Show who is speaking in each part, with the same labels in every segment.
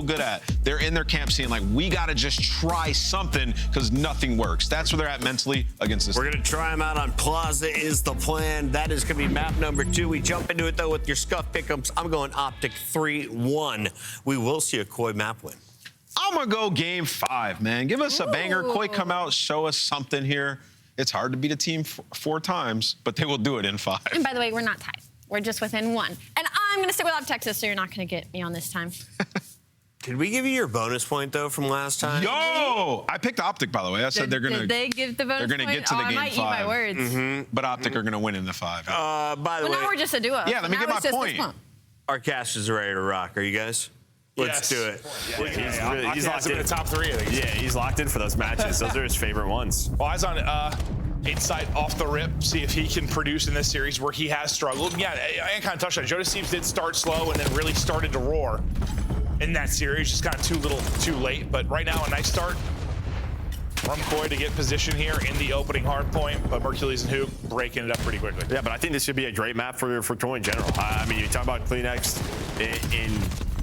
Speaker 1: good at. They're in their camp saying, like, we got to just try something because nothing works. That's where they're at mentally against this.
Speaker 2: We're going to try them out on Plaza is the plan. That is going to be map number 2. We jump into it, though, with your scuff pickups. I'm going Optic 3-1. We will see a Koi map win.
Speaker 1: I'm going to go game 5, man. Give us a banger. Koi, come out, show us something here. It's hard to beat a team 4 times, but they will do it in 5.
Speaker 3: And by the way, we're not tied. We're just within 1. And I'm going to stick with Optic Texas, so you're not going to get me on this time.
Speaker 2: Did we give you your bonus point, though, from last time?
Speaker 1: Yo! I picked Optic, by the way. I said they're going to...
Speaker 3: Did they give the bonus point?
Speaker 1: They're going to get to the game 5.
Speaker 3: I might eat my words.
Speaker 1: But Optic are going to win in the 5.
Speaker 2: By the way...
Speaker 3: now we're just a duo.
Speaker 1: Yeah, let me get my point.
Speaker 2: Our cast is ready to rock. Are you guys? Let's do it.
Speaker 4: Yeah, he's locked in the top 3, I think.
Speaker 5: Yeah, he's locked in for those matches. Those are his favorite ones.
Speaker 4: Well, eyes on Insight off the rip, see if he can produce in this series where he has struggled. Yeah, I kind of touched on it. JoeDeceives did start slow and then really started to roar in that series. Just kind of too late. But right now, a nice start from Koi to get position here in the opening hard point. But Mercules and Hoop breaking it up pretty quickly.
Speaker 5: Yeah, but I think this should be a great map for Koi in general. I mean, you talk about CleanX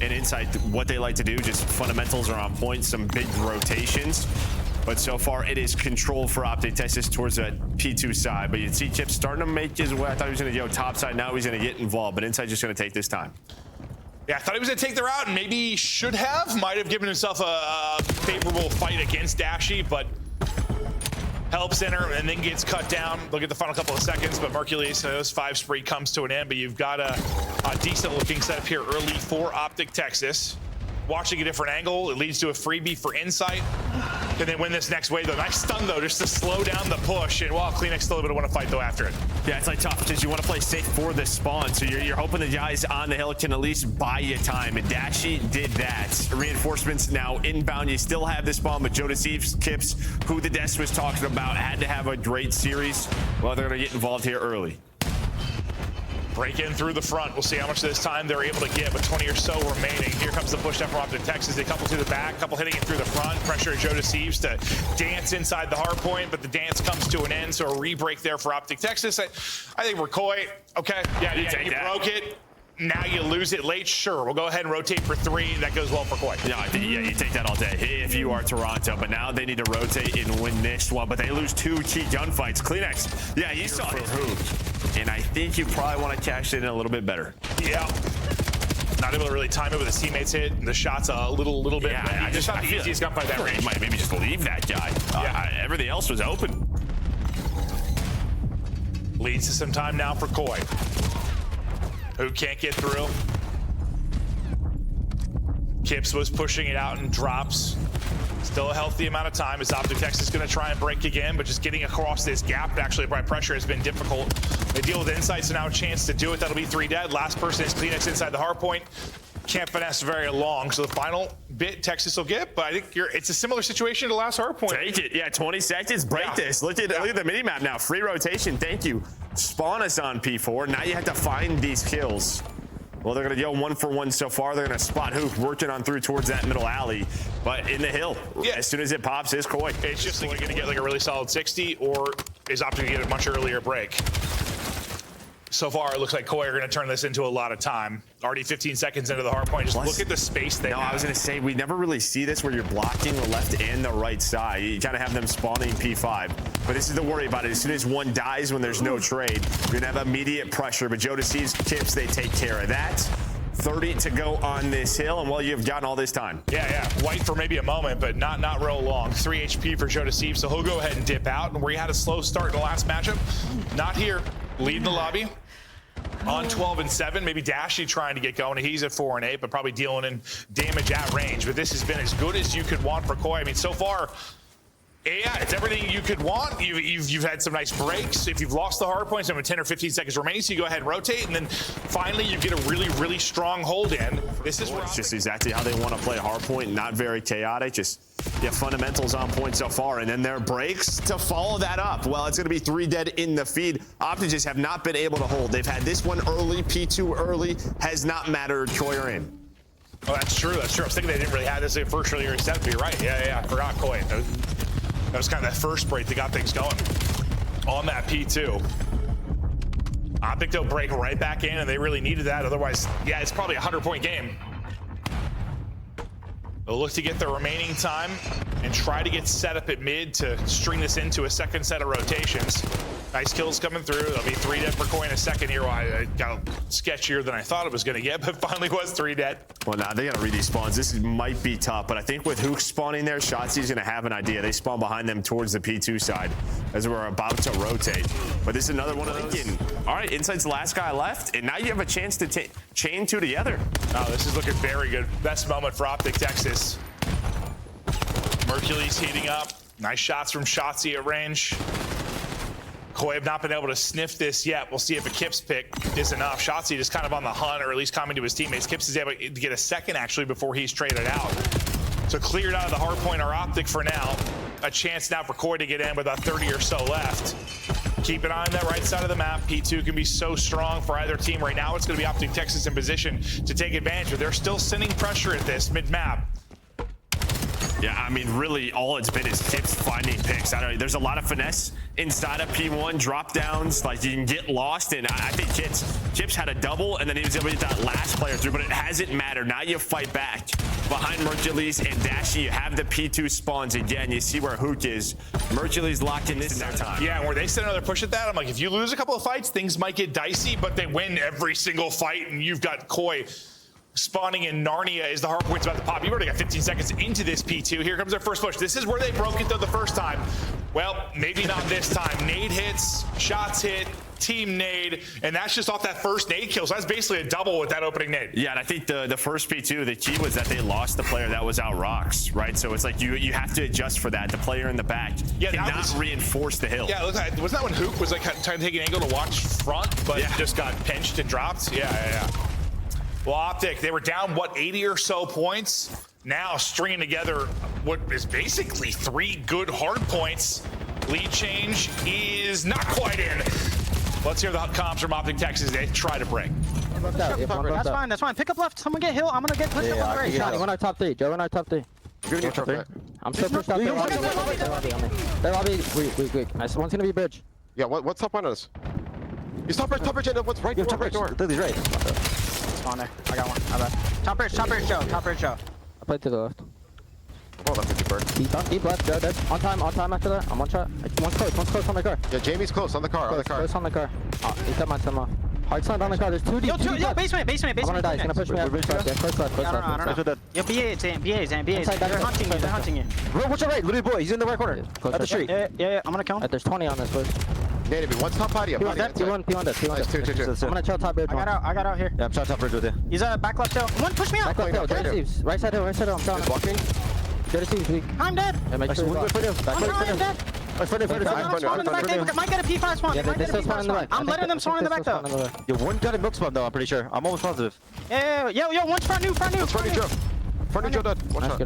Speaker 5: in Insight, what they like to do, just fundamentals are on point, some big rotations. But so far, it is control for Optic Texas towards that P2 side. But you see Kips starting to make his way. I thought he was going to go top side. Now he's going to get involved. But Insight just going to take this time.
Speaker 4: Yeah, I thought he was going to take the route and maybe should have. Might have given himself a favorable fight against Dashy, but helps enter and then gets cut down. Look at the final couple of seconds, but Mercules, those 5 spree comes to an end. But you've got a decent-looking setup here early for Optic Texas. Watching a different angle, it leads to a freebie for Insight. Can they win this next wave, though? Nice stun, though, just to slow down the push. And while CleanX still would want to fight, though, after it.
Speaker 5: Yeah, it's like tough because you want to play safe for the spawn. So you're hoping the guys on the hill can at least buy you time. And Dashy did that. Reinforcements now inbound. You still have the spawn, but JoeDeceives, Kips, who the desk was talking about, had to have a great series. Well, they're going to get involved here early.
Speaker 4: Break in through the front. We'll see how much of this time they're able to get, but 20 or so remaining. Here comes the push down from Optic Texas. They couple to the back, couple hitting it through the front. Pressure JoeDeceives to dance inside the hard point, but the dance comes to an end, so a re-break there for Optic Texas. I think we're Koi. Okay, yeah, you broke it. Now you lose it late. Sure, we'll go ahead and rotate for 3. That goes well for Koi.
Speaker 5: Yeah, I think, you take that all day if you are Toronto. But now they need to rotate and win this one. But they lose 2 key gunfights. CleanX, yeah, you saw it. And I think you probably want to cash it in a little bit better.
Speaker 4: Yeah. Not able to really time it with his teammates hit. The shot's a little bit.
Speaker 5: Yeah, I just thought the easiest gunfight that range. Might maybe just leave that guy. Yeah. Everything else was open.
Speaker 4: Leads to some time now for Koi. Who can't get through. Kips was pushing it out and drops. Still a healthy amount of time as Optic Texas is going to try and break again, but just getting across this gap actually by pressure has been difficult. They deal with Insight, so now a chance to do it. That'll be 3 dead. Last person is CleanX inside the hard point. Can't finesse very long, so the final bit Texas will get, but I think it's a similar situation to the last hard point.
Speaker 5: Take it, yeah, 20 seconds, break this. Look at the mini-map now, free rotation, thank you. Spawn us on P4, now you have to find these kills. Well, they're gonna go 1 for 1 so far. They're gonna spot Hoop working on through towards that middle alley, but in the hill, as soon as it pops, is Koi.
Speaker 4: It's just like gonna get like a really solid 60, or is Optic gonna get a much earlier break? So far, it looks like Koi are going to turn this into a lot of time. Already 15 seconds into the hard point. Just look at the space they have.
Speaker 5: I was going to say, we never really see this where you're blocking the left and the right side. You kind of have them spawning P5. But this is the worry about it. As soon as one dies when there's no trade, you're going to have immediate pressure. But JoeDeceives, Kips, they take care of that. 30 to go on this hill, and well, you've gotten all this time.
Speaker 4: Yeah. White for maybe a moment, but not real long. 3 HP for JoeDeceives, so he'll go ahead and dip out. And where he had a slow start in the last matchup, not here. Lead the lobby. On 12 and 7, maybe Dashy trying to get going. He's at 4 and 8, but probably dealing in damage at range. But this has been as good as you could want for Koi. I mean, so far, yeah, it's everything you could want. You've had some nice breaks. If you've lost the hard points, with 10 or 15 seconds remaining, so you go ahead and rotate, and then finally you get a really, really strong hold in. This is
Speaker 5: it's just exactly how they want to play hard point. Not very chaotic. Just fundamentals on point so far, and then their breaks to follow that up. Well, it's going to be 3 dead in the feed. Optic just have not been able to hold. They've had this one early, P2 early, has not mattered. Koi are in.
Speaker 4: Oh, that's true. That's true. I was thinking they didn't really have this in first earlier step. You're right. Yeah. I forgot Koi. That was kind of that first break that got things going on that P2. Optic, they'll break right back in, and they really needed that. Otherwise, yeah, it's probably a 100-point game. They'll look to get the remaining time and try to get set up at mid to string this into a second set of rotations. Nice kills coming through. There'll be 3 dead per coin in a second here. Well, I got sketchier than I thought it was going to get, but finally was 3 dead.
Speaker 5: Well, now they got to read these spawns. This might be tough, but I think with Hook spawning there, Shotzi's going to have an idea. They spawn behind them towards the P2 side as we're about to rotate. But this is another one of those. All right, Insight's the last guy left, and now you have a chance to chain 2 together.
Speaker 4: Oh, this is looking very good. Best moment for Optic Texas. Mercury's heating up. Nice shots from Shotzi at range. Koi have not been able to sniff this yet. We'll see if a Kips pick is enough. Shotzi just kind of on the hunt, or at least coming to his teammates. Kips is able to get a second, actually, before he's traded out. So cleared out of the hard point or Optic for now. A chance now for Koi to get in with about 30 or so left. Keep an eye on that right side of the map. P2 can be so strong for either team. Right now, it's going to be Optic Texas in position to take advantage, but they're still sending pressure at this mid-map.
Speaker 5: Yeah, I mean, really, all it's been is Kips finding picks. I don't know, there's a lot of finesse inside of P1, drop downs, like you can get lost, and I think Kips had a double, and then he was able to get that last player through, but it hasn't mattered. Now you fight back. Behind Mercules and Dashy, you have the P2 spawns again. You see where Hook is. Mercules locked in this in their time.
Speaker 4: Yeah, and where they send another push at that, I'm like, if you lose a couple of fights, things might get dicey, but they win every single fight, and you've got Koi spawning in Narnia as the hard point's about to pop. You've already got 15 seconds into this P2. Here comes their first push. This is where they broke it though the first time. Well, maybe not this time. Nade hits, shots hit, team nade, and that's just off that first nade kill. So that's basically a double with that opening nade.
Speaker 5: Yeah, and I think the first P2, the key was that they lost the player that was out rocks, right? So it's like you have to adjust for that. The player in the back cannot reinforce the hill.
Speaker 4: Yeah, look, wasn't that when Hook was like trying to take an angle to watch front, but just got pinched and dropped? Yeah. Well, Optic, they were down, 80 or so points. Now stringing together what is basically 3 good hard points. Lead change is not quite in. Let's hear the comms from Optic Texas. They try to break.
Speaker 6: That's fine. Pick up left. Someone get hill. I'm going to get pushed up on the right.
Speaker 7: Johnny, we're on our top 3. Joe, we're on our top 3.
Speaker 6: You're going to top 3.
Speaker 7: I'm still pushed up. They're lobby. Weak. Nice. One's going to be bridge.
Speaker 8: Yeah, what's top on us? He's top bridge, and what's right door?
Speaker 7: Lily's right.
Speaker 6: On there. I got one. My bad. Top bridge, Joe.
Speaker 7: I played to the left.
Speaker 8: Oh, left with your bird.
Speaker 7: Deep left, Joe, dead. On time after that. I'm one shot. One's close on the car.
Speaker 8: Yeah, Jamie's close on the car.
Speaker 7: Close on the car. He's got my time. Hard side on the car. There's 2 deep.
Speaker 6: Yo, basement.
Speaker 7: I'm gonna die. He's gonna push me out. Close left.
Speaker 6: I don't know. Yo, BA, Zan. They're hunting you.
Speaker 7: What's your right? Little boy. He's in the right corner. At the street.
Speaker 6: Yeah. I'm gonna kill him.
Speaker 7: There's 20 on this push.
Speaker 8: Native, one's top patio.
Speaker 7: P1 dead. Nice, 2. I'm gonna chill top bridge.
Speaker 6: I got out here.
Speaker 7: Yeah, I'm trying top bridge with you.
Speaker 6: He's back left hill. One push me out.
Speaker 7: Back left hill. JoeDeceives. Right side hill. I'm trying.
Speaker 8: Walking.
Speaker 7: JoeDeceives weak.
Speaker 6: I'm dead.
Speaker 7: Yeah, make sure
Speaker 6: I'm dead. Might get a P5 spawn.
Speaker 7: Yeah, they still spawn in the back.
Speaker 6: I'm letting them spawn in the back though.
Speaker 7: Yo, one got a milk spawn though, I'm pretty sure. I'm almost positive.
Speaker 6: Yeah. Yo, one's front new.
Speaker 8: That's front new Joe. Front new Joe dead. One shot.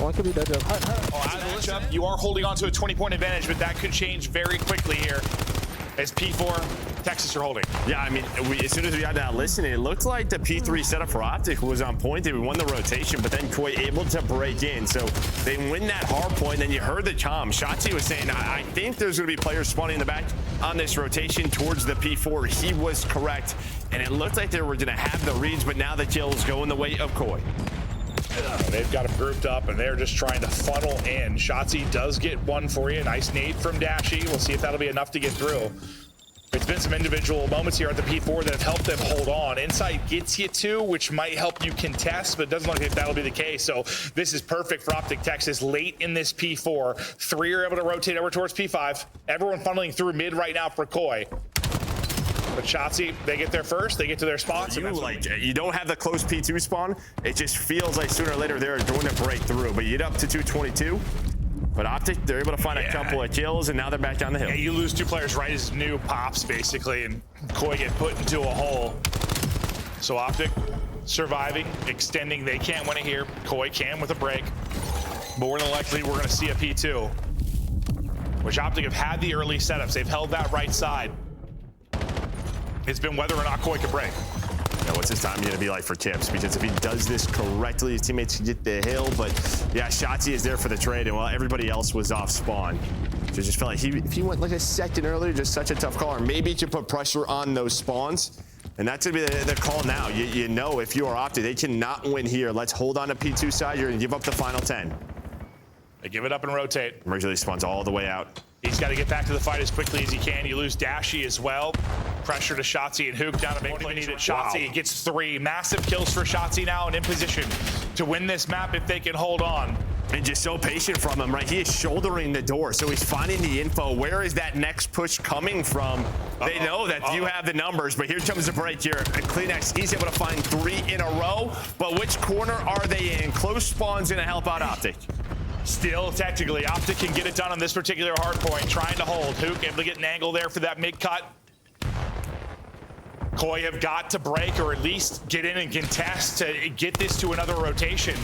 Speaker 7: One could be dead, Joe.
Speaker 4: Matchup, you are holding on to a 20-point advantage, but that could change very quickly here. As P4, Texas are holding.
Speaker 5: Yeah, I mean, as soon as we got that listening, it looked like the P3 setup for Optic was on point. They won the rotation, but then Koi able to break in. So they win that hard point. Then you heard the comm. Shotzi was saying, I think there's going to be players spawning in the back on this rotation towards the P4. He was correct. And it looked like they were going to have the reads, but now the kills go in the way of Koi.
Speaker 4: They've got them grouped up, and they're just trying to funnel in. Shotzi does get one for you. Nice nade from Dashy. We'll see if that'll be enough to get through. It's been some individual moments here at the P4 that have helped them hold on. Insight gets you 2, which might help you contest, but it doesn't look like that'll be the case. So this is perfect for Optic Texas late in this P4. 3 are able to rotate over towards P5. Everyone funneling through mid right now for Koi. But Shotzi, they get there first, they get to their spots.
Speaker 5: You don't have the close P2 spawn. It just feels like sooner or later they're going to break through. But you get up to 222. But Optic, they're able to find a couple of kills, and now they're back down the hill.
Speaker 4: Yeah, you lose 2 players right as new pops, basically, and Koi get put into a hole. So Optic surviving, extending. They can't win it here. Koi can with a break. More than likely, we're going to see a P2. Which Optic have had the early setups. They've held that right side. It's been whether or not Koi can break.
Speaker 5: Yeah, what's his time going to be like for Kips? Because if he does this correctly, his teammates can get the hill. But yeah, Shotzi is there for the trade, and while everybody else was off spawn. So it just felt like if he went like a second earlier, just such a tough call. Or maybe he could put pressure on those spawns And that's going to be the call now. You know if you are Optic, they cannot win here. Let's hold on to P2 side. You're going to give up the final 10.
Speaker 4: They give it up and rotate.
Speaker 5: Mercury spawns all the way out.
Speaker 4: He's got to get back to the fight as quickly as he can. You lose Dashy as well. Pressure to Shotzzy and Hook down a big play needed. Shotzzy gets 3 massive kills for Shotzzy now and in position to win this map if they can hold on.
Speaker 5: And just so patient from him, right? He is shouldering the door, so he's finding the info. Where is that next push coming from? They know that you have the numbers, but here comes the break here. CleanX, he's able to find 3 in a row, but which corner are they in? Close spawn's gonna help out Optic.
Speaker 4: Still, technically, Optic can get it done on this particular hard point, trying to hold. Hook able to get an angle there for that mid-cut. Koi have got to break or at least get in and contest to get this to another rotation.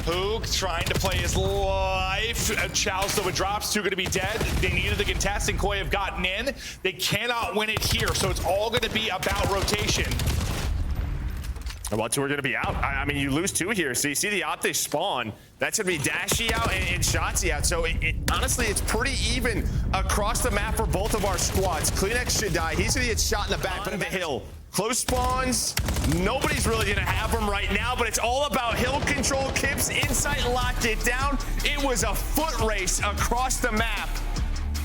Speaker 4: Hook trying to play his life. Chow's though it drops, 2 gonna be dead. They needed the contest and Koi have gotten in. They cannot win it here, so it's all gonna be about rotation.
Speaker 5: Well, 2 are gonna be out. I mean, you lose 2 here, so you see the Optic spawn. That's gonna be Dashy out and Shotzzy out. So honestly, it's pretty even across the map for both of our squads. CleanX should die. He's gonna get shot in the back on the hill. Close spawns. Nobody's really gonna have him right now, but it's all about hill control. Kips insight locked it down. It was a foot race across the map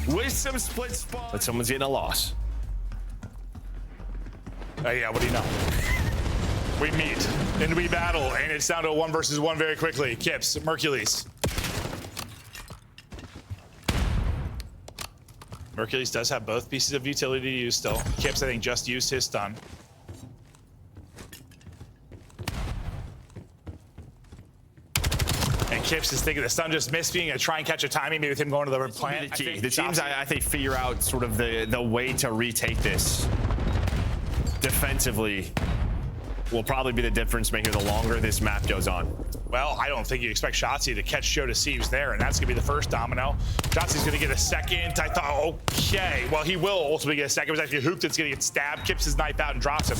Speaker 5: with some split spawns. But someone's getting a loss.
Speaker 4: Yeah, what do you know? We meet and we battle, and it's down to a 1 versus 1 very quickly. Kips, Mercules. Mercules does have both pieces of utility to use still. Kips, I think, just used his stun. And Kips is thinking the stun just missed, being gonna try and catch a timing, maybe with him going to the plant.
Speaker 5: The teams, I think, figure out sort of the way to retake this defensively. Will probably be the difference maker the longer this map goes on.
Speaker 4: Well, I don't think you expect Shotzzy to catch JoeDeceives there, and that's gonna be the first domino. Shotzzy's gonna get a second. I thought, okay, well, he will ultimately get a second. It was actually Hook that's gonna get stabbed. Kips his knife out and drops him.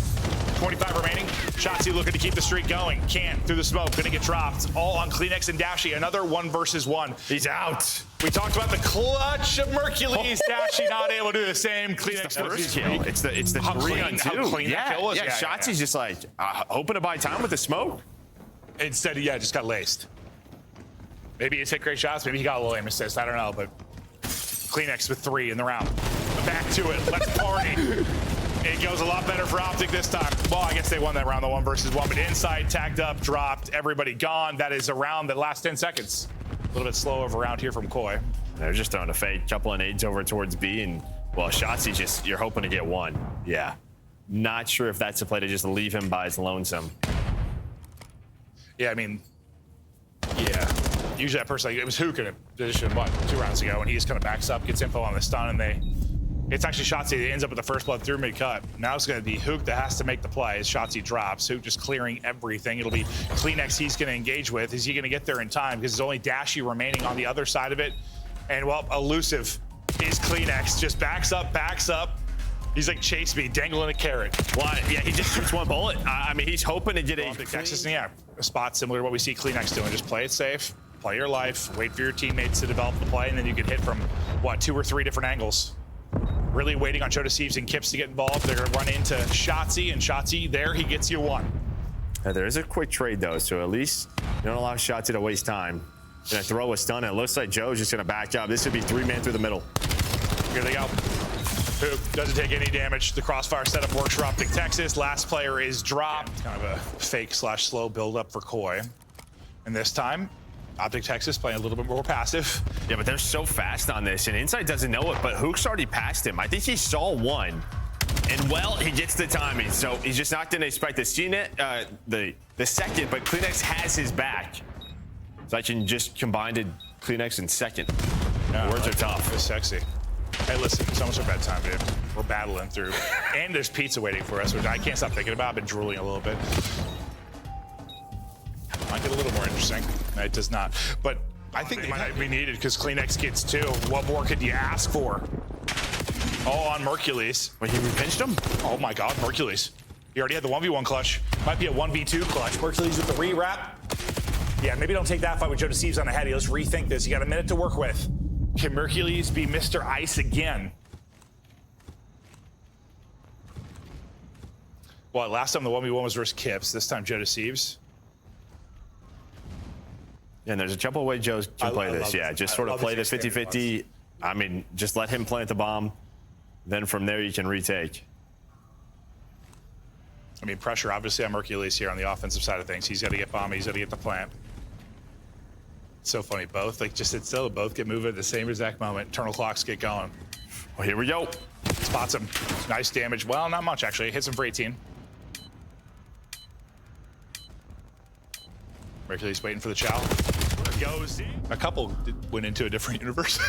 Speaker 4: 25 remaining. Shotzzy looking to keep the streak going. Can't through the smoke, gonna get dropped. All on CleanX and Dashy. Another 1 versus 1.
Speaker 5: He's out.
Speaker 4: We talked about the clutch of Mercules. Dashy not able to do the same. CleanX
Speaker 5: First kill. It's the 3-on-2.
Speaker 4: How clean that kill was.
Speaker 5: Yeah, Shotzy's just like hoping to buy time with the smoke.
Speaker 4: Instead, yeah, just got laced. Maybe he hit great shots. Maybe he got a little aim assist. I don't know, but CleanX with 3 in the round. Back to it. Let's party. It goes a lot better for Optic this time. Well, I guess they won that round, the 1 versus 1, but inside, tagged up, dropped, everybody gone. That is around the last 10 seconds. A little bit slow of a round here from Koi.
Speaker 5: They're just throwing a fade, couple of nades over towards B, and well, Shotzzy just, you're hoping to get 1. Yeah. Not sure if that's a play to just leave him by his lonesome.
Speaker 4: Yeah, I mean, yeah. Usually that person, like, it was Hook in a position, 2 rounds ago, and he just kind of backs up, gets info on the stun, and it's actually Shotzzy that ends up with the first blood through mid-cut. Now it's going to be Hook that has to make the play as Shotzzy drops. Hook just clearing everything. It'll be CleanX he's going to engage with. Is he going to get there in time? Because there's only Dashy remaining on the other side of it. And, well, elusive is CleanX. Just backs up. He's like, chase me, dangling a carrot.
Speaker 5: Well, yeah, he just shoots 1 bullet. I mean, he's hoping to get
Speaker 4: Optic Texas, yeah, a spot similar to what we see CleanX doing. Just play it safe, play your life, wait for your teammates to develop the play, and then you can hit from, 2 or 3 different angles. Really waiting on JoeDeceives and Kips to get involved. They're going to run into Shotzzy, and Shotzzy, there, he gets you 1.
Speaker 5: There is a quick trade, though, so at least you don't allow Shotzzy to waste time. Gonna throw a stun, and it looks like Joe's just gonna back up. This would be 3-man through the middle.
Speaker 4: Here they go. Hook doesn't take any damage. The crossfire setup works for Optic Texas. Last player is dropped. Kind of a fake/slow build-up for Koi. And this time, Optic Texas playing a little bit more passive.
Speaker 5: Yeah, but they're so fast on this, and Inside doesn't know it, but Hook's already passed him. I think he saw 1, and well, he gets the timing, so he's just not gonna expect to see it, the second, but CleanX has his back. So I can just combine to CleanX in second.
Speaker 4: No,
Speaker 5: Words are tough.
Speaker 4: It's sexy. Hey, listen, it's almost our bedtime, dude. We're battling through. And there's pizza waiting for us, which I can't stop thinking about. I've been drooling a little bit. Might get a little more interesting. No, it does not. But I think it might be needed because CleanX gets 2. What more could you ask for? All on Mercules.
Speaker 5: Wait, he repinched him?
Speaker 4: Oh my God, Mercules. He already had the 1v1 clutch. Might be a 1v2 clutch. Mercules with the re-wrap. Yeah, maybe don't take that fight with JoeDeceives on the head. Let's rethink this. You got a minute to work with. Can Mercules be Mr. Ice again? Well, last time the 1v1 was versus Kips. This time JoeDeceives.
Speaker 5: Yeah, and there's a couple of ways Joe can play this. Yeah, just sort of play this 50-50. I mean, just let him plant the bomb. Then from there, you can retake.
Speaker 4: I mean, pressure obviously on Hercules here on the offensive side of things. He's got to get bomb. He's got to get the plant. It's so funny. Both, like, just sit still. Both get moving at the same exact moment. Eternal clocks get going.
Speaker 5: Well, here we go.
Speaker 4: Spots him. Nice damage. Well, not much, actually. Hits him for 18. Hercules waiting for the chow. Goes. A couple went into a different universe.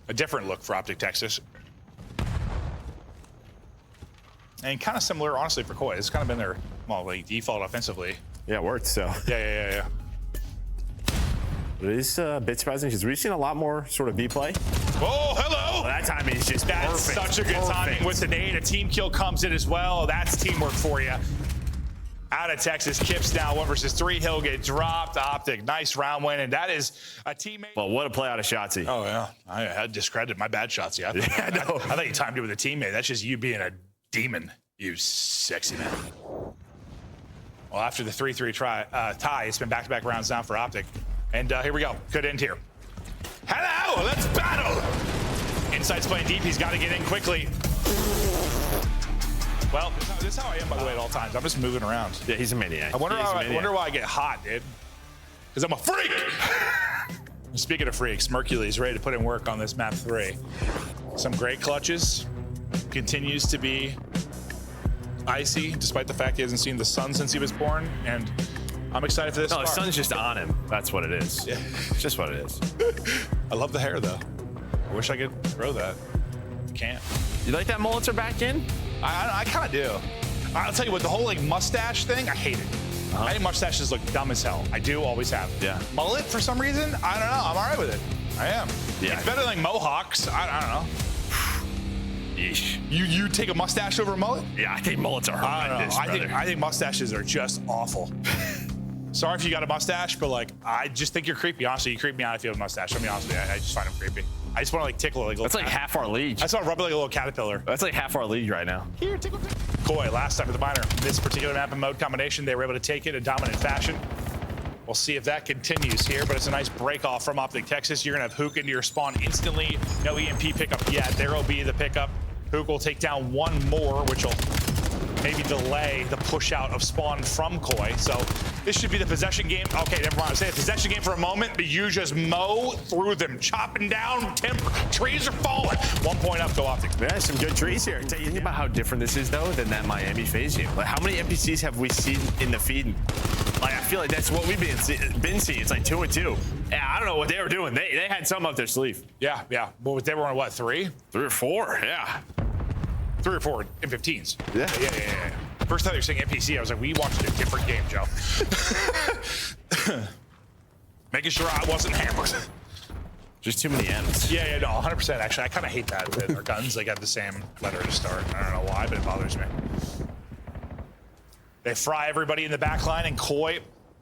Speaker 4: A different look for Optic Texas. And kind of similar, honestly, for Koi. It's kind of been their, well, like, default offensively.
Speaker 5: Yeah, it worked, so.
Speaker 4: Yeah.
Speaker 5: But it is a bit surprising because we've seen a lot more sort of B play.
Speaker 4: Oh, hello!
Speaker 5: Well, that timing is just
Speaker 4: That's
Speaker 5: perfect.
Speaker 4: such a good timing with the nade. A team kill comes in as well. That's teamwork for you. Out of Texas, Kips now 1 versus 3. He'll get dropped. Optic, nice round win, and that is a teammate.
Speaker 5: Well, what a play out of Shotzzy.
Speaker 4: Oh, yeah. I had discredited my bad shots. Yeah, I thought you timed it with a teammate. That's just you being a demon, you sexy man. Well, after the 3-3 tie, it's been back-to-back rounds now for Optic. And here we go. Good end here. Hello, let's battle. Insight's playing deep. He's got to get in quickly. Well, this is how I am, by the way, at all times. I'm just moving around.
Speaker 5: Yeah, he's a maniac.
Speaker 4: I wonder why I get hot, dude. Because I'm a freak. Speaking of freaks, Hercules ready to put in work on this map 3. Some great clutches. Continues to be icy, despite the fact he hasn't seen the sun since he was born. And I'm excited for this.
Speaker 5: No, the sun's just on him. That's what it is.
Speaker 4: Yeah.
Speaker 5: It's just what it is.
Speaker 4: I love the hair, though. I wish I could grow that. Can't.
Speaker 5: You like that mullets are back in?
Speaker 4: I kind of do. I'll tell you what, the whole like mustache thing, I hate it. I think mustaches look dumb as hell. I do, always have.
Speaker 5: Yeah.
Speaker 4: Mullet, for some reason, I don't know. I'm all right with it. I am.
Speaker 5: Yeah.
Speaker 4: It's better than mohawks. I don't know.
Speaker 5: Yeesh.
Speaker 4: You take a mustache over a mullet?
Speaker 5: Yeah, I think mullets are horrendous, brother.
Speaker 4: I think mustaches are just awful. Sorry if you got a mustache, but like, I just think you're creepy. Honestly, you creep me out if you have a mustache. I'll be honest with you. I just find them creepy. I just want to like tickle like.
Speaker 5: That's like half our league.
Speaker 4: I just want to rub it like a little caterpillar.
Speaker 5: That's like half our league right now.
Speaker 4: Here, tickle. Koi, last time at the minor. This particular map and mode combination, they were able to take it in dominant fashion. We'll see if that continues here, but it's a nice break off from Optic Texas. You're gonna have Hook into your spawn instantly. No EMP pickup yet. There will be the pickup. Hook will take down one more, which will maybe delay the push out of spawn from Koi. So this should be the possession game. Okay, never mind. I say the possession game for a moment, but you just mow through them, chopping down timber. Trees are falling. 1 point up to Optic.
Speaker 5: Yeah, some good trees here. Think about how different this is, though, than that Miami Faze game. Like, how many NPCs have we seen in the feed? Like, I feel like that's what we've been seeing. It's like 2 and 2. Yeah, I don't know what they were doing. They had some up their sleeve.
Speaker 4: Yeah. Well, they were on what, 3?
Speaker 5: 3 or 4, yeah.
Speaker 4: 3 or 4 M15s.
Speaker 5: Yeah.
Speaker 4: First time you're saying NPC, I was like, we watched a different game, Joe. Making sure I wasn't hammered.
Speaker 5: Just too many M's.
Speaker 4: Yeah, no, 100%. Actually, I kind of hate that our guns, they got the same letter to start. I don't know why, but it bothers me. They fry everybody in the back line, and Koi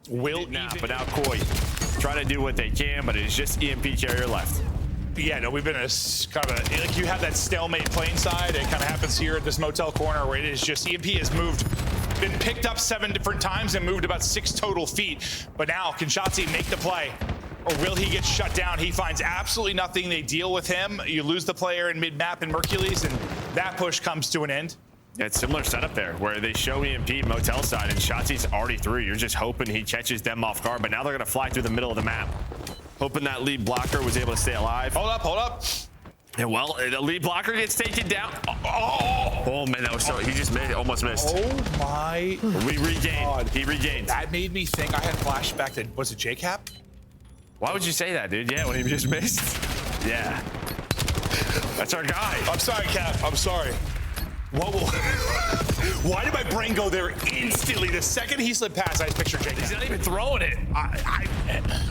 Speaker 4: will
Speaker 5: But now Koi trying to do what they can, but it's just EMP carrier left.
Speaker 4: Yeah, no, we've been in a kind of a, like you have that stalemate plane side. It kind of happens here at this motel corner where it is just EMP has been picked up 7 different times and moved about 6 total feet. But now, can Shotzzy make the play? Or will he get shut down? He finds absolutely nothing. They deal with him. You lose the player in mid-map in Hercules, and that push comes to an end.
Speaker 5: Yeah, it's similar setup there, where they show EMP motel side, and Shotzi's already through. You're just hoping he catches them off guard, but now they're going to fly through the middle of the map. Hoping that lead blocker was able to stay alive.
Speaker 4: Hold up.
Speaker 5: Yeah, well, the lead blocker gets taken down. Oh man, that was so, he just almost missed.
Speaker 4: Oh my
Speaker 5: We regained.
Speaker 4: God.
Speaker 5: He regained.
Speaker 4: That made me think I had flashback to, was it JCap?
Speaker 5: Why would you say that, dude? Yeah, when he just missed. Yeah. That's our guy.
Speaker 4: I'm sorry, Cap. I'm sorry. Why did my brain go there instantly? The second he slid past, I just pictured JCap.
Speaker 5: He's not even throwing it.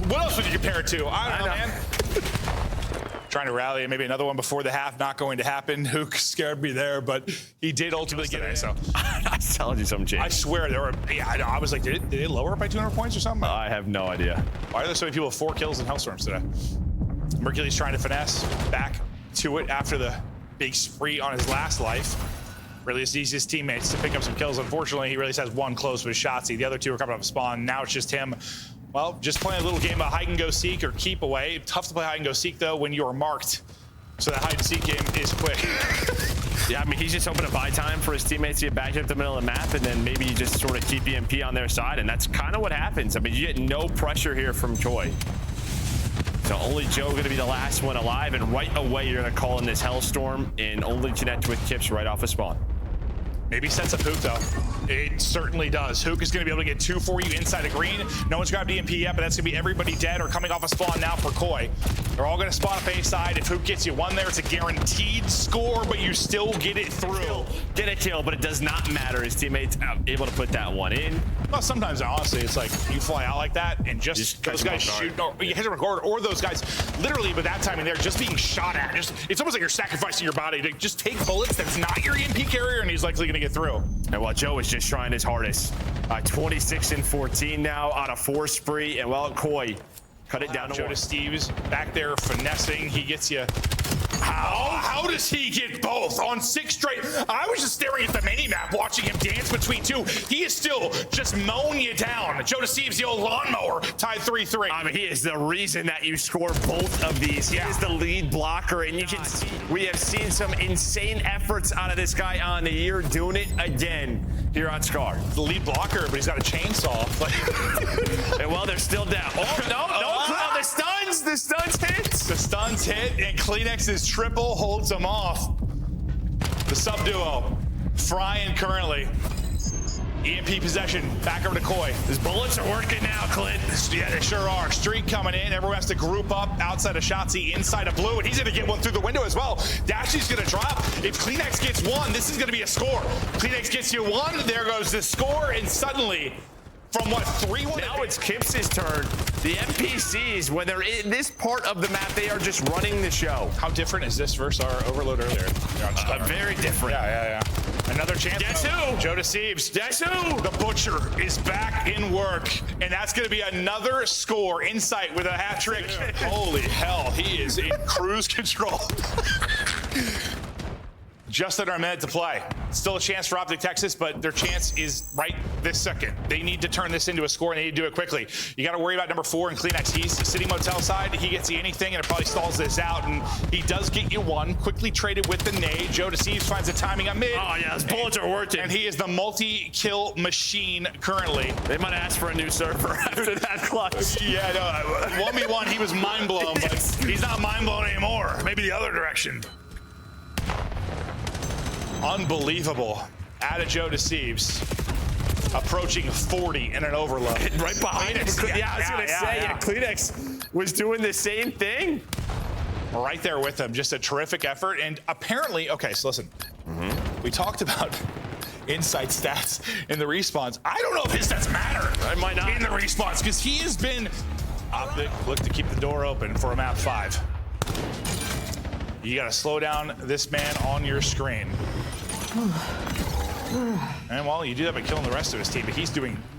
Speaker 4: What else would you compare it to? I don't know, man. Trying to rally, maybe another one before the half, not going to happen. Hook scared me there, but he did ultimately get it. So
Speaker 5: I was telling you something, Jake.
Speaker 4: I swear there were. Yeah, I know. I was like, did they lower it by 200 points or something?
Speaker 5: I have no idea.
Speaker 4: Why are there so many people with 4 kills in Hellstorms today? Hercules trying to finesse back to it after the big spree on his last life. Really just needs his teammates to pick up some kills. Unfortunately, he really just has one close with Shotzzy. The other two are coming off spawn. Now it's just him. Well, just playing a little game of hide and go seek or keep away. Tough to play hide and go seek though when you're marked. So that hide and seek game is quick.
Speaker 5: Yeah, I mean, he's just hoping to buy time for his teammates to get back up the middle of the map, and then maybe you just sort of keep EMP on their side, and that's kind of what happens. I mean, you get no pressure here from Choi. So only Joe going to be the last one alive, and right away you're going to call in this Hellstorm and only connect with Kips right off of spawn.
Speaker 4: Maybe sets up Hook though. It certainly does. Hook is going to be able to get 2 for you inside of green. No one's grabbed EMP yet, but that's going to be everybody dead or coming off a spawn now for Koi. They're all going to spawn up A side. If Hook gets you one there, it's a guaranteed score, but you still get it through.
Speaker 5: Get a kill, but it does not matter. His teammates are able to put that one in.
Speaker 4: Well, sometimes honestly, it's like you fly out like that and just those guys shoot, or you hit a record, or those guys literally with that timing, they're just being shot at. It's almost like you're sacrificing your body to just take bullets that's not your EMP carrier, and he's likely going to get through.
Speaker 5: And while Joe is just trying his hardest, 26 and 14 now on a 4 spree, and well, Koi cut it down to
Speaker 4: JoeDeceives back there finessing. He gets you. How does he get both on 6 straight? I was just staring at the mini map, watching him dance between 2. He is still just mowing you down. JoeDeceives, the old lawnmower, tied 3-3.
Speaker 5: I mean, he is the reason that you score both of these. He is the lead blocker, and you can see we have seen some insane efforts out of this guy on the year, doing it again here on Scar.
Speaker 4: The lead blocker, but he's got a chainsaw.
Speaker 5: And well, they're still down. Oh, no, the stuns hit.
Speaker 4: The stuns hit, and CleanX's triple holds him off. The sub duo, frying currently. EMP possession, back over to Koi.
Speaker 5: His bullets are working now, Clint.
Speaker 4: Yeah, they sure are. Streak coming in. Everyone has to group up outside of Shotzzy, inside of blue, and he's gonna get one through the window as well. Dashy's gonna drop. If CleanX gets one, this is gonna be a score. CleanX gets you one, there goes the score, and suddenly, from what, 3-1?
Speaker 5: Now it's Kips' turn. The NPCs, when they're in this part of the map, they are just running the show.
Speaker 4: How different is this versus our overload earlier?
Speaker 5: Very different.
Speaker 4: Yeah. Another chance.
Speaker 5: Guess who?
Speaker 4: JoeDeceives.
Speaker 5: Guess who?
Speaker 4: The Butcher is back in work, and that's going to be another score. Insight with a hat trick. Holy hell, he is in cruise control. Just under a minute to play. Still a chance for Optic Texas, but their chance is right this second. They need to turn this into a score, and they need to do it quickly. You got to worry about number 4 in CleanX. He's sitting motel side. He gets you anything, and it probably stalls this out, and he does get you one. Quickly traded with the nade. JoeDeceives finds the timing on mid.
Speaker 5: Oh, yeah, his bullets are working.
Speaker 4: And he is the multi-kill machine currently.
Speaker 5: They might ask for a new server after that clutch.
Speaker 4: Yeah, no, 1v1, he was mind-blown, but he's not mind-blown anymore. Maybe the other direction. Unbelievable. Out of JoeDeceives. Approaching 40 in an overload.
Speaker 5: Right behind him. Yeah, I was going to say, CleanX was doing the same thing.
Speaker 4: Right there with him. Just a terrific effort. And apparently, okay, so listen. We talked about insight stats in the respawns. I don't know if his stats matter.
Speaker 5: I might not.
Speaker 4: In the respawns, because he has been Optic. Look to keep the door open for a map 5. You got to slow down this man on your screen. And well, you do that by killing the rest of his team, but he's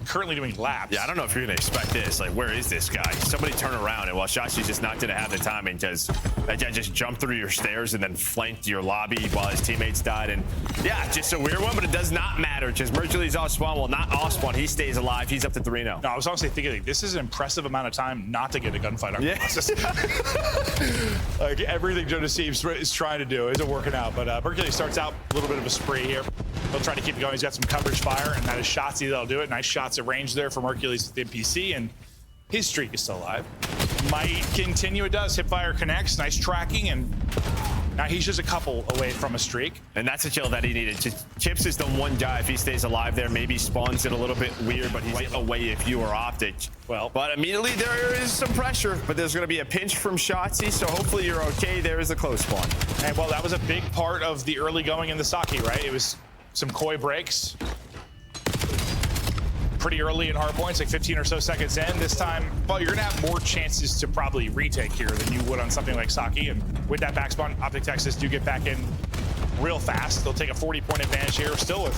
Speaker 4: currently doing laps.
Speaker 5: Yeah, I don't know if you're gonna expect this. Like, where is this guy? Somebody turn around, and while Shotzzy's just not gonna have the timing, because that guy just jumped through your stairs and then flanked your lobby while his teammates died. And yeah, just a weird one, but it does not matter, because Mercury's off spawn. Well, not off spawn. He stays alive. He's up to 3-0.
Speaker 4: No, I was honestly thinking, like, this is an impressive amount of time not to get a gunfight on process. Like, everything JoeDeceives is trying to do isn't working out, but Mercury starts out a little bit of a spree here. He'll try to keep it going. He's got some coverage fire, and that is Shotzzy that'll do it. Nice shots at range there for Mercury's with the NPC, and his streak is still alive. Might continue. It does. Hipfire connects. Nice tracking, and now he's just a couple away from a streak.
Speaker 5: And that's a kill that he needed. Just Kips is the one guy, if he stays alive there, maybe spawns it a little bit weird, but he's right away if you are Optic.
Speaker 4: Well,
Speaker 5: but immediately there is some pressure, but there's going to be a pinch from Shotzzy, so hopefully you're okay. There is a close spawn.
Speaker 4: And well, that was a big part of the early going in the Sake, right? It was some Koi breaks. Pretty early in hardpoints, like 15 or so seconds in. This time, well, you're gonna have more chances to probably retake here than you would on something like Sake. And with that back spawn, Optic Texas do get back in real fast. They'll take a 40-point advantage here, still with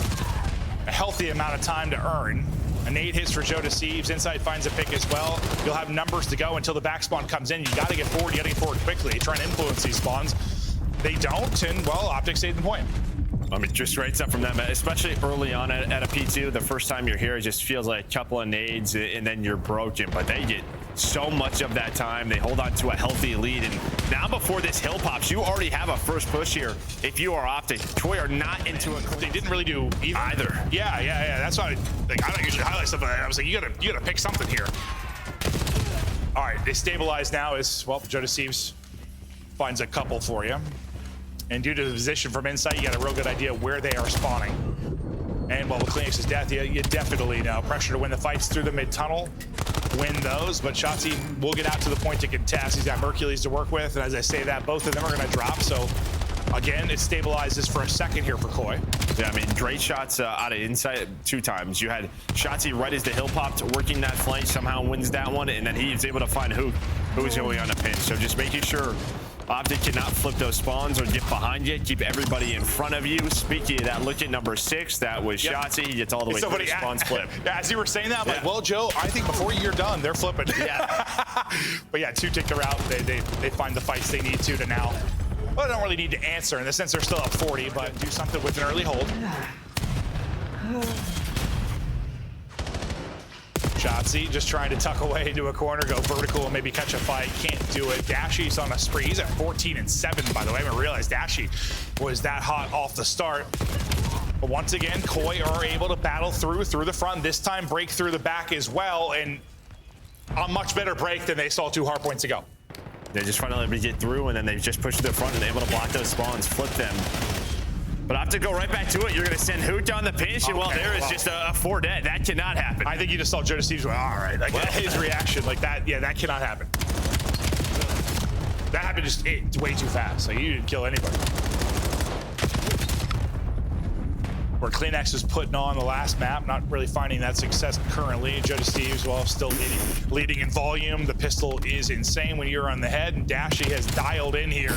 Speaker 4: a healthy amount of time to earn. A nade hits for JoeDeceives. Inside finds a pick as well. You'll have numbers to go until the back spawn comes in. You gotta get forward, you gotta get forward quickly. Try and influence these spawns. they don't, and well, Optic saved the point.
Speaker 5: I mean, just great stuff from them, especially early on at a P2. The first time you're here, it just feels like a couple of nades and then you're broken. But they get so much of that time. They hold on to a healthy lead. And now before this hill pops, you already have a first push here. If you are Optic, Toy are not into it.
Speaker 4: They didn't really do either. Yeah. That's why I don't usually highlight stuff like that. I was like, you gotta pick something here. All right, they stabilize now as, well, JoeDeceives finds a couple for you. And due to the position from inside, you got a real good idea where they are spawning. And well, with CleanX's death, you definitely know pressure to win the fights through the mid-tunnel, win those. But Shotzzy will get out to the point to contest. He's got Mercules to work with. And as I say that, both of them are going to drop. So again, it stabilizes for a second here for Koi.
Speaker 5: Yeah, I mean, great shots out of inside 2 times. You had Shotzzy right as the hill popped, working that flank, somehow wins that one, and then he was able to find who was going on a pinch. So just making sure Optic cannot flip those spawns or get behind you. Keep everybody in front of you. Speaking of that, look at number 6. That was Shotzzy. He gets all the way through the spawns flip.
Speaker 4: As you were saying that, I'm like, well, Joe, I think before you're done, they're flipping.
Speaker 5: Yeah.
Speaker 4: But yeah, 2 take the route. They find the fights they need to now. Well, they don't really need to answer in the sense they're still up 40, but do something with an early hold. Shotzzy just trying to tuck away into a corner, go vertical, and maybe catch a fight. Can't do it. Dashy's on a spree. He's at 14 and 7, by the way. I didn't realize Dashy was that hot off the start. But once again, Koi are able to battle through the front. This time, break through the back as well, and a much better break than they saw 2 hard points ago.
Speaker 5: They just finally get through, and then they just push to the front and able to block those spawns, flip them. But I have to go right back to it. You're going to send Hoot on the pinch, and well, there is just a 4 dead. That cannot happen.
Speaker 4: I think you just saw JoeDeceives go, all right. Like, his reaction, like that, yeah, that cannot happen. That happened just way too fast. Like, you didn't kill anybody. Where CleanX is putting on the last map, not really finding that success currently. JoeDeceives, well, still leading in volume. The pistol is insane when you're on the head, and Dashy has dialed in here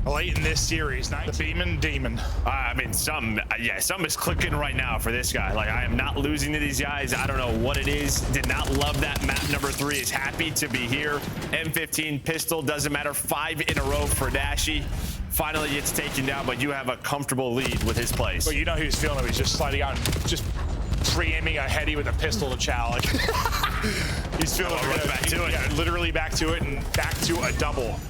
Speaker 4: late in this series. The demon.
Speaker 5: I mean, some is clicking right now for this guy. Like, I am not losing to these guys. I don't know what it is. Did not love that map number 3. Is happy to be here. M15 pistol, doesn't matter. 5 in a row for Dashy. Finally gets taken down, but you have a comfortable lead with his plays.
Speaker 4: Well, you know he's feeling it. He's just sliding out and just pre-aiming a heady with a pistol to chow. Like, he's feeling
Speaker 5: right back to it.
Speaker 4: Yeah, literally back to it and back to a double.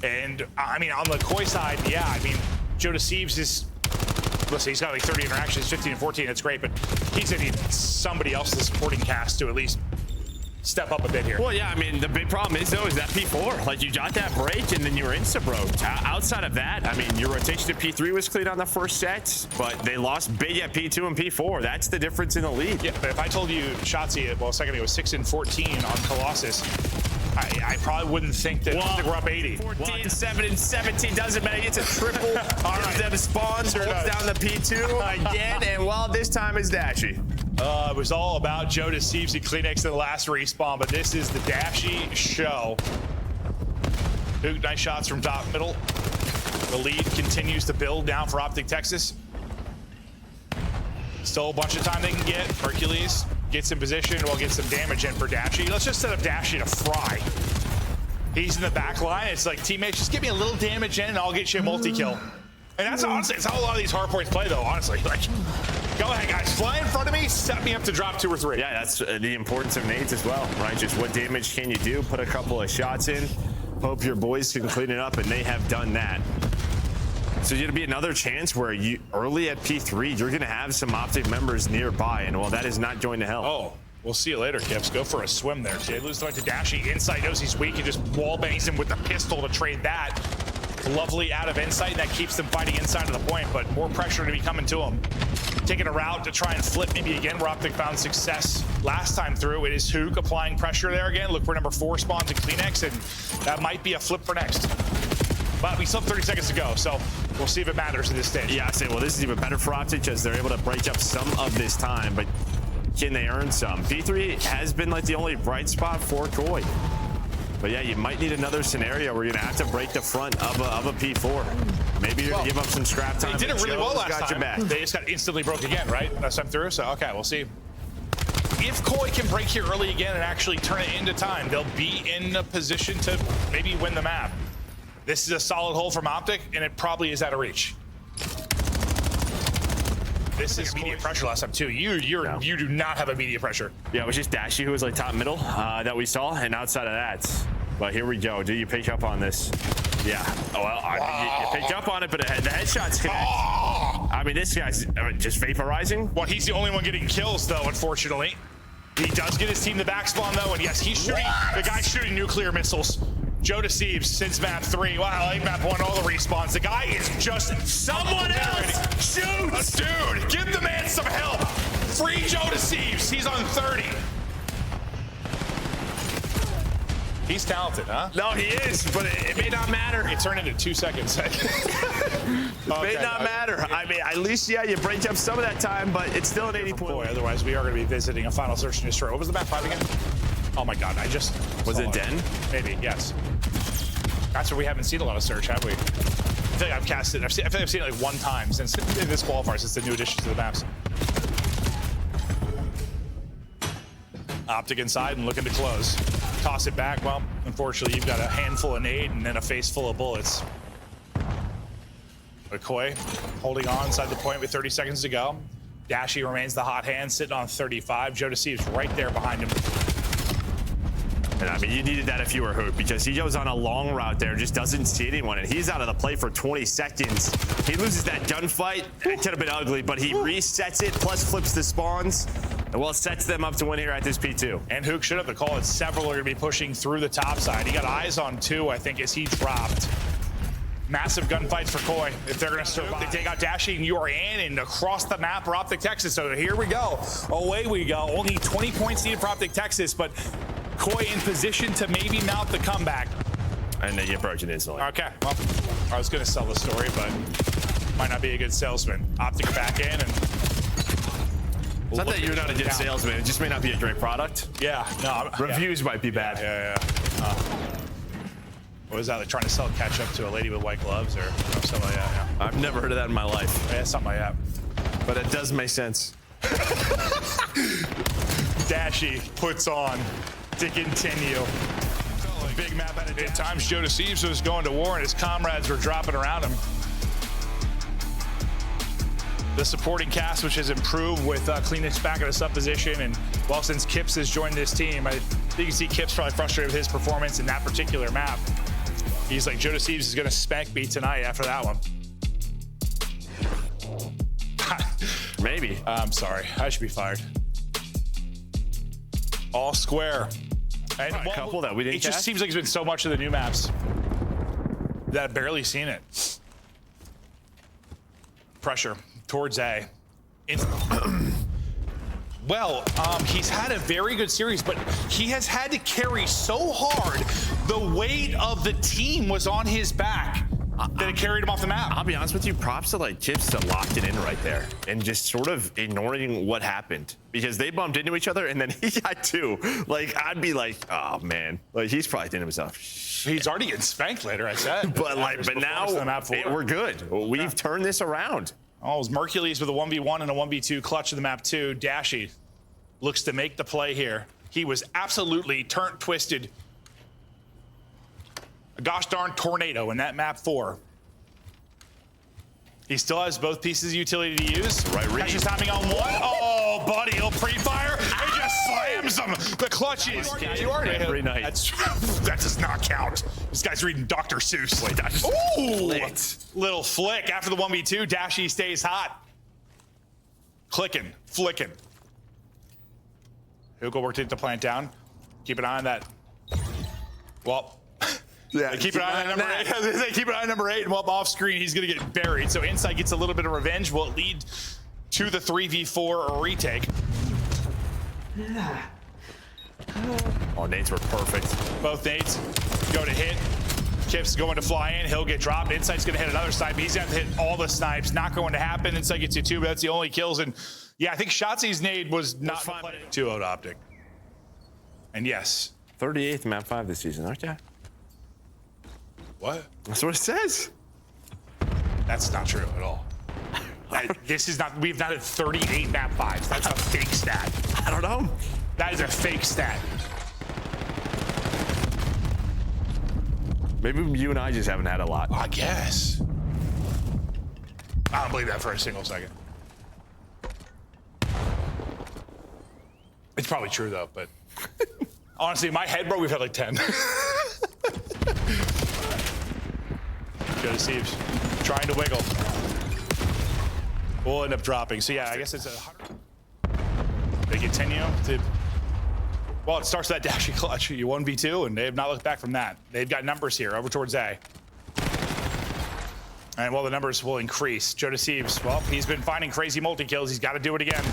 Speaker 4: And I mean, on the Koi side, yeah, I mean, JoeDeceives is, listen, he's got like 30 interactions, 15 and 14, that's great, but he's gonna need somebody else in the supporting cast to at least step up a bit here.
Speaker 5: Well, yeah, I mean, the big problem is, though, is that P4. Like, you got that break, and then you were insta-broke. Outside of that, I mean, your rotation to P3 was clean on the first set, but they lost big at P2 and P4. That's the difference in the lead.
Speaker 4: Yeah, but if I told you Shotzzy, well, a second ago, was 6 and 14 on Colossus, I probably wouldn't think that we're up 80.
Speaker 5: 14, 7, and 17 doesn't matter. It's a triple. All right, them spawns, holds down the P2 again, and well, this time is Dashy.
Speaker 4: It was all about JoeDeceives and CleanX in the last respawn, but this is the Dashy show. Duke, nice shots from top middle. The lead continues to build down for Optic Texas. Still a bunch of time they can get. Hercules gets in position, will get some damage in for Dashy. Let's just set up Dashy to fry. He's in the back line. It's like, teammates, just give me a little damage in and I'll get you a multi-kill. And that's honestly, it's how a lot of these hardpoints play, though, honestly. Like, go ahead, guys. Fly in front of me, set me up to drop 2 or 3.
Speaker 5: Yeah, that's the importance of nades as well, right? Just what damage can you do? Put a couple of shots in. Hope your boys can clean it up, and they have done that. So you're gonna be another chance where you early at P3, you're gonna have some Optic members nearby, and well, that is not going to help.
Speaker 4: Oh, we'll see you later, Kips. Go for a swim there. They lose the fight to Dashy. Inside knows he's weak and just wall bangs him with the pistol to trade that. Lovely out of insight, and that keeps them fighting inside of the point, but more pressure to be coming to them. Taking a route to try and flip maybe again where Optic found success last time through. It is Hook applying pressure there again. Look for number 4 spawn to CleanX, and that might be a flip for next. But we still have 30 seconds to go, so we'll see if it matters at this stage.
Speaker 5: Yeah, I say, well, this is even better for Optic because they're able to break up some of this time, but can they earn some? P3 has been like the only bright spot for Koi. But yeah, you might need another scenario where you're gonna have to break the front of a P4. Maybe you're gonna give up some scrap time.
Speaker 4: They did it really well last time.
Speaker 5: Back.
Speaker 4: They just got instantly broke again, right? Last time through, so okay, we'll see. If Koi can break here early again and actually turn it into time, they'll be in a position to maybe win the map. This is a solid hole from Optic, and it probably is out of reach. This is immediate pressure last time too. You do not have immediate pressure.
Speaker 5: Yeah, it was just Dashy who was like top middle that we saw, and outside of that. But here we go. Do you pick up on this? Yeah. Oh, well, you picked up on it, but the headshots connect. I mean, this guy's just vaporizing.
Speaker 4: Well, he's the only one getting kills, though, unfortunately. He does get his team the backspawn, though, and yes, he's shooting. The guy's shooting nuclear missiles. JoeDeceives since map 3. Wow, like map 1, all the respawns. The guy is just
Speaker 5: Someone else shoots!
Speaker 4: Dude, give the man some help. Free JoeDeceives. He's on 30. He's talented, huh?
Speaker 5: No, he is, but it may not matter.
Speaker 4: It turned into 2 seconds.
Speaker 5: May not matter. I mean, at least, yeah, you break up some of that time, but it's still an 80-point.
Speaker 4: Boy, otherwise we are going to be visiting a final search and destroy. What was the map 5 again? Oh my God, I just...
Speaker 5: Was it Den?
Speaker 4: Maybe, yes. That's where we haven't seen a lot of search, have we? I feel like I've cast it. I feel like I've seen it like 1 time since this qualifier, since the new addition to the maps. Optic inside and looking to close. Toss it back. Well, unfortunately, you've got a handful of nade and then a face full of bullets. McCoy holding on inside the point with 30 seconds to go. Dashy remains the hot hand, sitting on 35. JoeDeceives right there behind him.
Speaker 5: And I mean, you needed that if you were Hoop, because he goes on a long route there, just doesn't see anyone, and he's out of the play for 20 seconds. He loses that gunfight. It could have been ugly, but he resets it, plus flips the spawns, and well, sets them up to win here at this P2.
Speaker 4: And Hook should have the call. It's several are going to be pushing through the top side. He got eyes on 2, I think, as he dropped. Massive gunfights for Koi. If they're going to survive, they take out Dashy and Urian and across the map for Optic Texas. So here we go. Away we go. Only 20 points needed for Optic Texas, but Koi in position to maybe mount the comeback.
Speaker 5: And they get broken instantly.
Speaker 4: Okay, well, I was going to sell the story, but might not be a good salesman. Optic back in and...
Speaker 5: It's not that you're not a good salesman. It just may not be a great product.
Speaker 4: Yeah, no.
Speaker 5: Reviews might be bad.
Speaker 4: Yeah. What is that? Like trying to sell ketchup to a lady with white gloves or something like that? Yeah.
Speaker 5: I've never heard of that in my life.
Speaker 4: Yeah, something like that.
Speaker 5: But it does make sense.
Speaker 4: Dashy puts on to continue. Big map at a times. JoeDeceives was going to war and his comrades were dropping around him. The supporting cast, which has improved with CleanX back at a sub position, and well, since Kips has joined this team, I think you can see Kips probably frustrated with his performance in that particular map. He's like, JoeDeceives is going to spank me tonight after that one.
Speaker 5: Maybe.
Speaker 4: I'm sorry. I should be fired. All square. And
Speaker 5: a couple that we didn't
Speaker 4: It just
Speaker 5: cast?
Speaker 4: seems like it's been so much of the new maps that I've barely seen it. Pressure towards A. Well, he's had a very good series, but he has had to carry so hard. The weight of the team was on his back that it carried him off the map.
Speaker 5: I'll be honest with you, props to like Kips to lock it in right there and just sort of ignoring what happened, because they bumped into each other and then he got 2. Like, I'd be like, oh man, like he's probably thinking to himself,
Speaker 4: He's already getting spanked later, I said.
Speaker 5: but now we're good. We've turned this around.
Speaker 4: Oh, it was Mercules with a 1v1 and a 1v2 clutch in the map 2. Dashy looks to make the play here. He was absolutely twisted. A gosh darn tornado in that map 4. He still has both pieces of utility to use.
Speaker 5: Right read.
Speaker 4: Catches timing on 1. Oh, buddy, he'll pre-fire. He just slams him. The clutches. You already
Speaker 5: every night.
Speaker 4: That does not count. This guy's reading Dr. Seuss.
Speaker 5: Wait, that just
Speaker 4: Ooh, little flick after the 1v2. Dashy stays hot. Clicking, flicking. Hugo worked it to plant down. Keep an eye on that. Well,
Speaker 5: yeah,
Speaker 4: keep an eye on number 8. Keep an eye on number 8, and well, off screen, he's going to get buried. So Insight gets a little bit of revenge. Will it lead to the 3v4 or retake?
Speaker 5: Oh, nades were perfect.
Speaker 4: Both nades go to hit. Kips going to fly in. He'll get dropped. Insight's going to hit another snipe. He's going to hit all the snipes. Not going to happen. Insight gets you 2, but that's the only kills. And yeah, I think Shotzi's nade was not 2-0 Optic. And yes.
Speaker 5: 38th map 5 this season, aren't you?
Speaker 4: What?
Speaker 5: That's what it says.
Speaker 4: That's not true at all. This is not, we've not had 38 map 5s. That's a fake stat.
Speaker 5: I don't know.
Speaker 4: That is a fake stat.
Speaker 5: Maybe you and I just haven't had a lot.
Speaker 4: I guess. I don't believe that for a single second. It's probably true though, but honestly, in my head, bro, we've had like 10. JoeDeceives trying to wiggle. We'll end up dropping. So yeah, I guess it's a 100. They continue to. Well, it starts that dashy clutch. You 1v2, and they have not looked back from that. They've got numbers here over towards A. And well, the numbers will increase. JoeDeceives, well, he's been finding crazy multi-kills. He's got to do it again.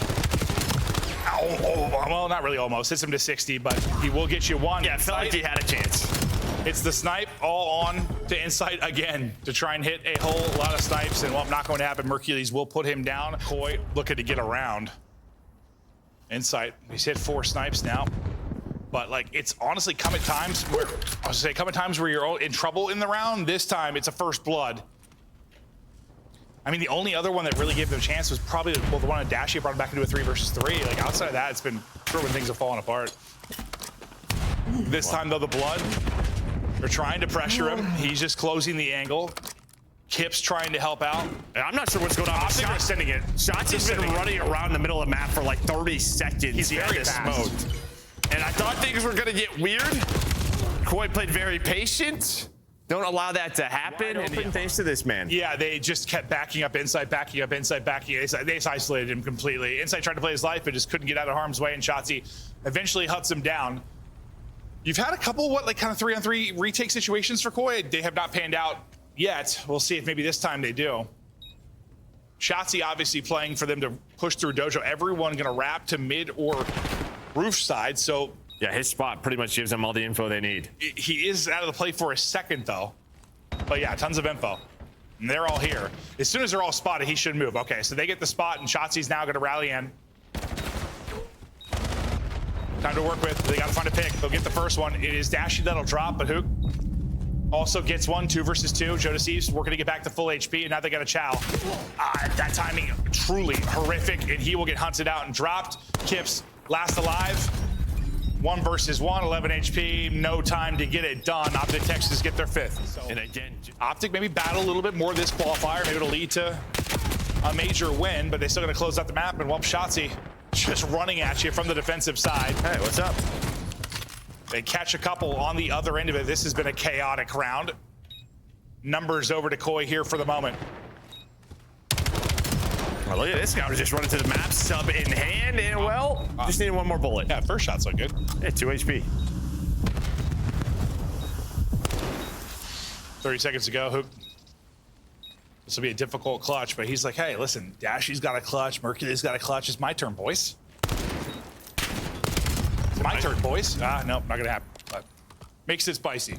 Speaker 4: Well, not really almost. Hits him to 60, but he will get you one.
Speaker 5: Yeah, I felt like he had a chance.
Speaker 4: It's the snipe all on to Insight again to try and hit a whole lot of snipes. And well, not going to happen. Mercules will put him down. Koi looking to get around. Insight, he's hit 4 snipes now. But like, it's honestly come at times where, you're in trouble in the round. This time it's a first blood. I mean, the only other one that really gave them a chance was probably, well, the one on Dashy brought him back into a 3 versus 3. Like, outside of that, it's been true when things have fallen apart. This time, though, the blood, they're trying to pressure him. He's just closing the angle. Kips trying to help out.
Speaker 5: And I'm not sure what's going on.
Speaker 4: Optic are sending it.
Speaker 5: Shots has been running around the middle of the map for like 30 seconds.
Speaker 4: He's very fast.
Speaker 5: Smoked. And I thought things were gonna get weird. Koi played very patient. Don't allow that to happen. And thanks to this man.
Speaker 4: Yeah, they just kept backing up Insight, backing up Insight, backing Insight. They just isolated him completely. Insight tried to play his life, but just couldn't get out of harm's way, and Shotzzy eventually huts him down. You've had a couple, kind of 3-on-3 retake situations for Koi. They have not panned out yet. We'll see if maybe this time they do. Shotzzy obviously playing for them to push through Dojo. Everyone gonna wrap to mid or roof side, so.
Speaker 5: Yeah, his spot pretty much gives them all the info they need.
Speaker 4: He is out of the play for a second, though. But yeah, tons of info. And they're all here. As soon as they're all spotted, he should move. Okay, so they get the spot, and Shotzi's now going to rally in. Time to work with. They got to find a pick. They'll get the first one. It is Dashy that'll drop, but Hook also gets one, 2 versus 2. JoeDeceives working to get back to full HP, and now they got a Chow. That timing truly horrific, and he will get hunted out and dropped. Kips last alive. 1 versus 1, 11 HP, no time to get it done. Optic Texas get their 5th. So, and again, Optic maybe battle a little bit more this qualifier. Maybe it'll lead to a major win, but they're still gonna close out the map, and Wump Shotzzy just running at you from the defensive side.
Speaker 5: Hey, what's up?
Speaker 4: They catch a couple on the other end of it. This has been a chaotic round. Numbers over to Koi here for the moment.
Speaker 5: Oh, look at this guy just running to the map, sub in hand, and well, just needed one more bullet.
Speaker 4: Yeah, first shot's so good.
Speaker 5: Yeah, 2 HP.
Speaker 4: 30 seconds to go. Hoop. This will be a difficult clutch, but he's like, hey, listen, Dashy's got a clutch, Mercury's got a clutch. It's my turn, boys. It's my turn, boys. Nope, not gonna happen, but makes it spicy.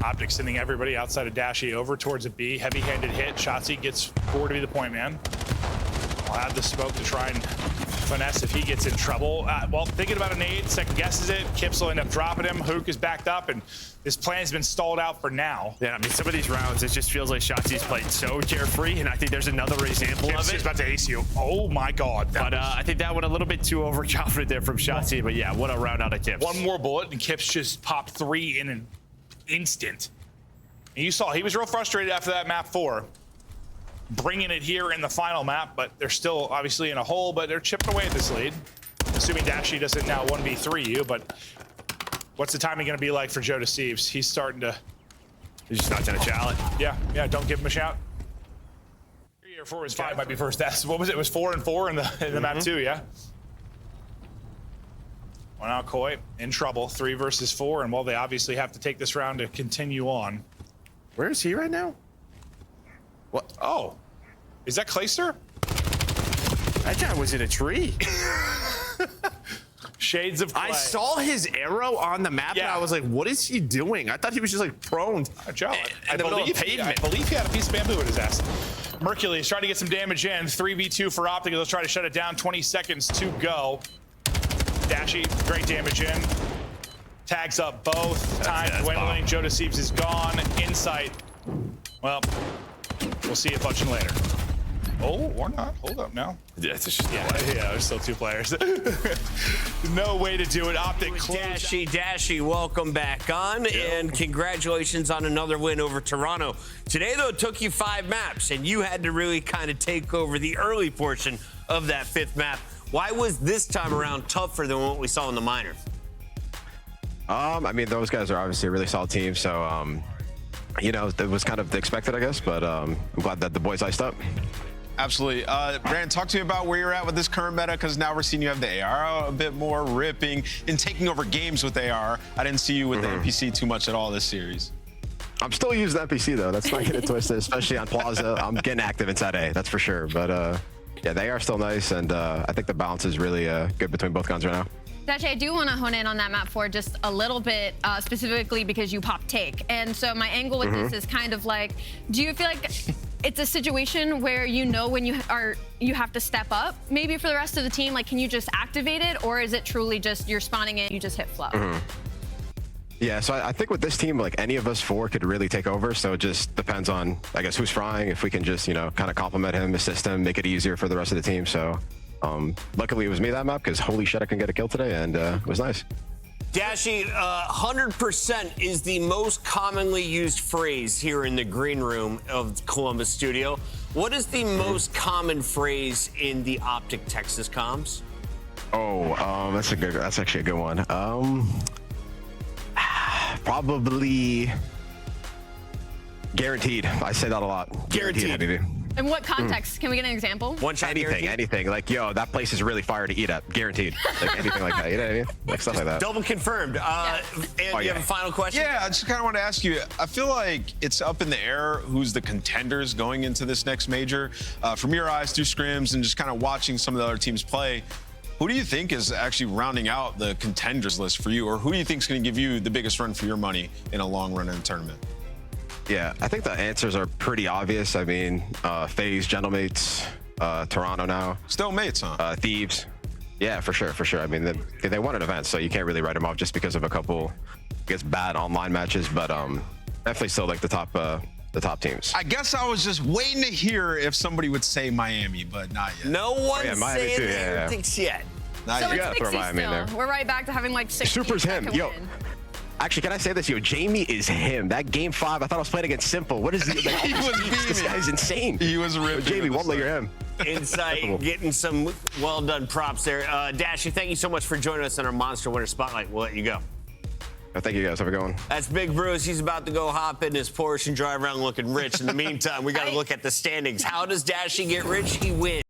Speaker 4: Optic sending everybody outside of Dashy over towards a B. Heavy-handed hit. Shotzzy gets forward to be the point man. I'll add the smoke to try and finesse if he gets in trouble. Well, thinking about a nade, second guesses it. Kips will end up dropping him. Hook is backed up, and this plan has been stalled out for now.
Speaker 5: Yeah, I mean, some of these rounds, it just feels like Shotzi's played so carefree, and I think there's another example
Speaker 4: Kips
Speaker 5: of it.
Speaker 4: is about to ace you. Oh my God.
Speaker 5: But I think that went a little bit too overconfident there from Shotzi, but yeah, what a round out of Kips.
Speaker 4: One more bullet, and Kips just popped 3 in an instant. And you saw he was real frustrated after that map 4. Bringing it here in the final map, but they're still obviously in a hole, but they're chipping away at this lead. Assuming Dashy doesn't now 1v3 you, but what's the timing gonna be like for JoeDeceives? He's starting to...
Speaker 5: He's just not gonna chow it.
Speaker 4: Yeah, don't give him a shout. 3 or 4 is 5 might be first. That's, what was it? It was 4 and 4 in the map 2, yeah? Well, now Koi in trouble, 3 versus 4, and well, they obviously have to take this round to continue on.
Speaker 5: Where is he right now?
Speaker 4: What? Oh, is that Clayster?
Speaker 5: That guy was in a tree.
Speaker 4: Shades of Clay.
Speaker 5: I saw his arrow on the map, and I was like, what is he doing? I thought he was just like prone.
Speaker 4: Joe, I believe he had a piece of bamboo in his ass. Mercules trying to get some damage in. 3v2 for Optic. Let's try to shut it down. 20 seconds to go. Dashy, great damage in. Tags up both. Time dwindling. JoeDeceives is gone. Insight. Well, we'll see you punching later. Oh, or not. Hold up now.
Speaker 5: Yeah, it's just
Speaker 4: Yeah, there's still 2 players. No way to do it. Optic close.
Speaker 2: Dashy, welcome back on, and congratulations on another win over Toronto. Today, though, it took you 5 maps, and you had to really kind of take over the early portion of that 5th map. Why was this time around tougher than what we saw in the minors?
Speaker 8: I mean, those guys are obviously a really solid team, so you know, it was kind of expected, I guess. But I'm glad that the boys iced up.
Speaker 1: Absolutely. Brandon, talk to me about where you're at with this current meta, because now we're seeing you have the AR out a bit more, ripping and taking over games with AR. I didn't see you with the NPC too much at all this series.
Speaker 8: I'm still using NPC though. That's not getting it twisted, especially on Plaza. I'm getting active inside A, that's for sure. But yeah, they are still nice, and I think the balance is really good between both guns right now.
Speaker 3: Actually, I do want to hone in on that map for just a little bit, specifically because you pop take. And so my angle with this is kind of like, do you feel like it's a situation where you know when you have to step up maybe for the rest of the team? Like, can you just activate it, or is it truly just you're spawning in, you just hit flow?
Speaker 8: Yeah, so I think with this team, like any of us 4 could really take over. So it just depends on, I guess, who's frying. If we can just, you know, kind of compliment him, assist him, make it easier for the rest of the team. So luckily it was me that map, because holy shit, I can get a kill today, and it was nice.
Speaker 2: Dashy, 100% is the most commonly used phrase here in the green room of Columbus Studio. What is the most common phrase in the Optic Texas comms?
Speaker 8: Oh, that's actually a good one. Probably guaranteed. I say that a lot.
Speaker 2: Guaranteed.
Speaker 8: Baby.
Speaker 3: In what context? Can we get an example?
Speaker 2: One shot guaranteed?
Speaker 8: Anything. Like, yo, that place is really fire to eat at. Guaranteed. Like, anything like that. You know what I mean? Like, stuff like that.
Speaker 2: Double confirmed. And you have a final question?
Speaker 1: Yeah, I just kind of want to ask you, I feel like it's up in the air who's the contenders going into this next major. From your eyes through scrims and just kind of watching some of the other teams play, who do you think is actually rounding out the contenders list for you, or who do you think is going to give you the biggest run for your money in a long run in the tournament?
Speaker 8: Yeah, I think the answers are pretty obvious. I mean, Faze, Gentlemates, Toronto now.
Speaker 1: Still mates, huh?
Speaker 8: Thieves. Yeah, for sure. I mean, they won an event, so you can't really write them off just because of a couple, I guess, bad online matches. But definitely still like the top teams.
Speaker 1: I guess I was just waiting to hear if somebody would say Miami, but not yet.
Speaker 2: No one's
Speaker 8: Miami
Speaker 2: saying
Speaker 8: too,
Speaker 2: the
Speaker 8: yeah.
Speaker 2: Heretics yet.
Speaker 1: Not
Speaker 3: So
Speaker 1: yet.
Speaker 3: it's
Speaker 8: throw
Speaker 3: Mixie
Speaker 8: Miami in
Speaker 3: still.
Speaker 8: there.
Speaker 3: We're right back to having like 6
Speaker 8: Super's
Speaker 3: teams that
Speaker 8: him.
Speaker 3: can
Speaker 8: Yo.
Speaker 3: win.
Speaker 8: Actually, can I say this? Yo, Jamie is him. That game 5, I thought I was playing against Simple. What is he? Like,
Speaker 1: He was
Speaker 8: this
Speaker 1: beaming.
Speaker 8: guy's insane.
Speaker 1: He was ripping.
Speaker 8: Jamie, one layer him.
Speaker 2: Insight, getting some well done props there. Dashy, thank you so much for joining us in our Monster Winner Spotlight. We'll let you go.
Speaker 8: Thank you guys. Have a good one.
Speaker 2: That's Big Bruce. He's about to go hop in his Porsche and drive around looking rich. In the meantime, we got to look at the standings. How does Dashy get rich? He wins.